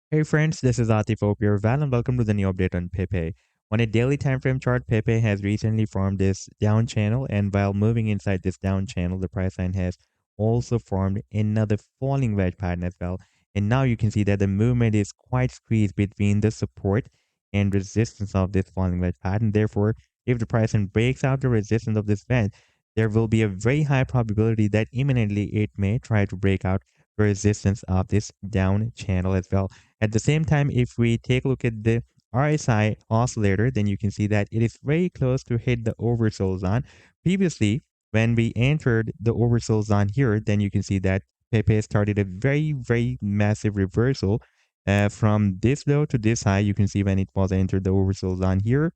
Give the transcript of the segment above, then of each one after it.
Hey friends, this is Atif Opier Val and welcome to the new update on PEPE. On a daily time frame chart, PEPE has recently formed this down channel, and while moving inside this down channel, the price line has also formed another falling wedge pattern as well. And now you can see that the movement is quite squeezed between the support and resistance of this falling wedge pattern. Therefore, if the price line breaks out the resistance of this wedge, there will be a very high probability that imminently it may try to break out the resistance of this down channel as well. At the same time, if we take a look at the RSI oscillator, then you can see that it is very close to hit the oversold zone. Previously, when we entered the oversold zone here, then you can see that Pepe started a very massive reversal from this low to this high. You can see when it was entered the oversold zone here.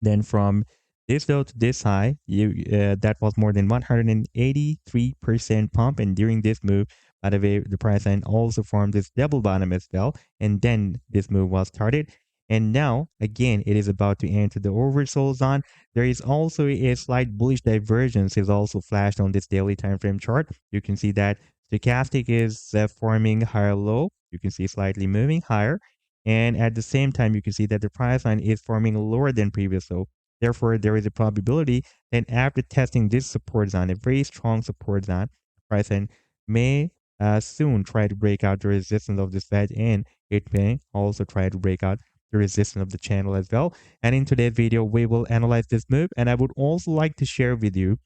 Then from this low to this high, that was more than 183% pump. And during this move, by the way, the price line also formed this double bottom as well. And then this move was started. And now, again, it is about to enter the oversold zone. There is also a slight bullish divergence is also flashed on this daily time frame chart. You can see that stochastic is forming higher low. You can see slightly moving higher. And at the same time, you can see that the price line is forming lower than previous low. Therefore, there is a probability that after testing this support zone, a very strong support zone, price line may soon try to break out the resistance of this wedge, and it may also try to break out the resistance of the channel as well. And in today's video, we will analyze this move, and I would also like to share with you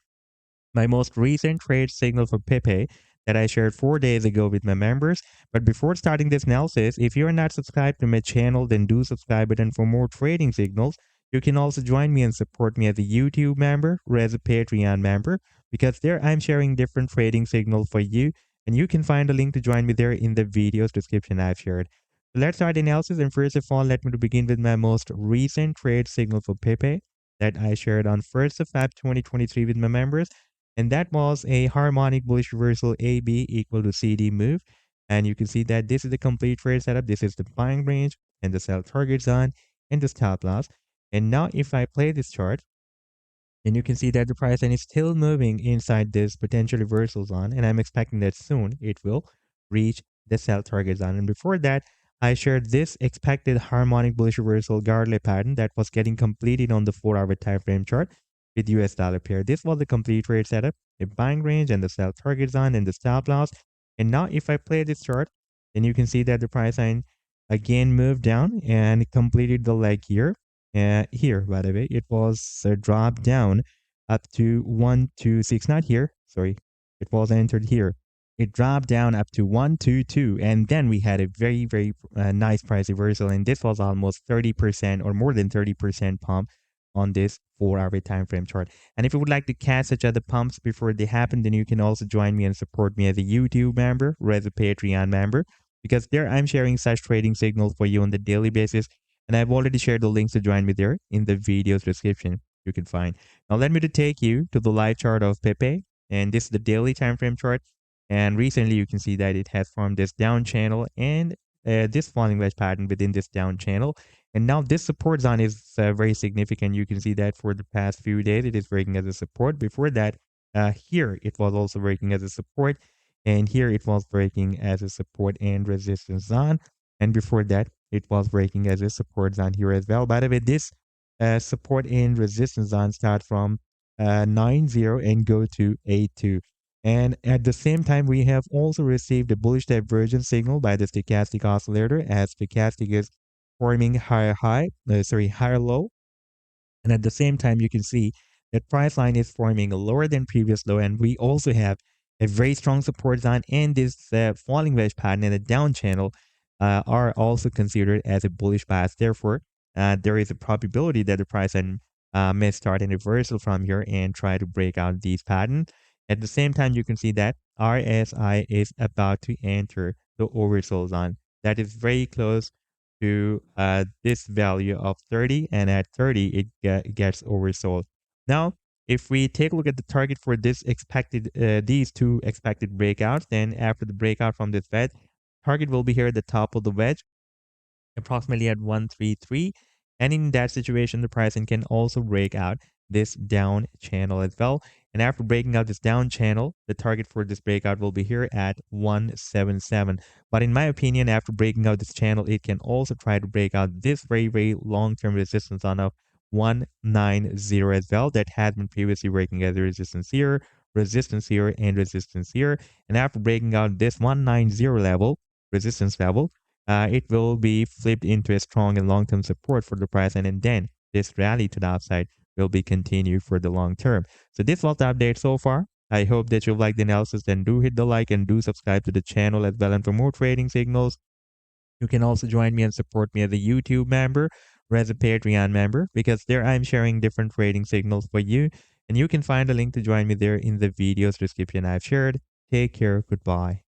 my most recent trade signal for Pepe that I shared 4 days ago with my members. But before starting this analysis, if you're not subscribed to my channel, then do subscribe it. And for more trading signals, you can also join me and support me as a YouTube member or as a Patreon member, because there I'm sharing different trading signals for you. And you can find a link to join me there in the video's description I've shared. So let's start the analysis. And first of all, let me begin with my most recent trade signal for Pepe that I shared on 1st of Feb 2023 with my members, and that was a harmonic bullish reversal AB equal to CD move. And you can see that this is the complete trade setup. This is the buying range and the sell target zone and the stop loss. And now if I play this chart, then you can see that the price line is still moving inside this potential reversal zone. And I'm expecting that soon it will reach the sell target zone. And before that, I shared this expected harmonic bullish reversal Gartley pattern that was getting completed on the 4-hour time frame chart with US dollar pair. This was the complete trade setup, a buying range and the sell target zone and the stop loss. And now if I play this chart, then you can see that the price line again moved down and completed the leg here. Here, by the way, it was dropped down up to 126, not here, sorry. It was entered here. It dropped down up to 122, and then we had a very nice price reversal, and this was almost 30% or more than 30% pump on this 4-hour time frame chart. And if you would like to catch such other pumps before they happen, then you can also join me and support me as a YouTube member or as a Patreon member, because there I'm sharing such trading signals for you on the daily basis. And I've already shared the links to join me there in the video's description you can find. Now let me to take you to the live chart of Pepe, and this is the daily time frame chart. And recently you can see that it has formed this down channel and this falling wedge pattern within this down channel. And now this support zone is very significant. You can see that for the past few days, it is working as a support. Before that, here it was also working as a support. And here it was breaking as a support and resistance zone. And before that, it was breaking as a support zone here as well. By the way, this support and resistance zone start from 90 and go to 82. And at the same time, we have also received a bullish divergence signal by the stochastic oscillator, as stochastic is forming higher low. And at the same time, you can see that price line is forming a lower than previous low. And we also have a very strong support zone, and this falling wedge pattern and the down channel are also considered as a bullish bias. Therefore, there is a probability that the price line may start a reversal from here and try to break out these patterns. At the same time, you can see that RSI is about to enter the oversold zone. That is very close to this value of 30, and at 30 it gets oversold. Now if we take a look at the target for this expected these two expected breakouts, then after the breakout from this wedge, target will be here at the top of the wedge, approximately at 133. And in that situation, the pricing can also break out this down channel as well. And after breaking out this down channel, the target for this breakout will be here at 177. But in my opinion, after breaking out this channel, it can also try to break out this very long-term resistance on a 190 as well that had been previously working as a resistance here, and resistance here. And after breaking out this 190 level, resistance level, it will be flipped into a strong and long-term support for the price, and then this rally to the upside will be continued for the long term. So this was the update so far. I hope that you like the analysis, then do hit the like and do subscribe to the channel as well. And for more trading signals, you can also join me and support me as a YouTube member or as a Patreon member, because there I'm sharing different trading signals for you. And you can find a link to join me there in the video's description I've shared. Take care. Goodbye.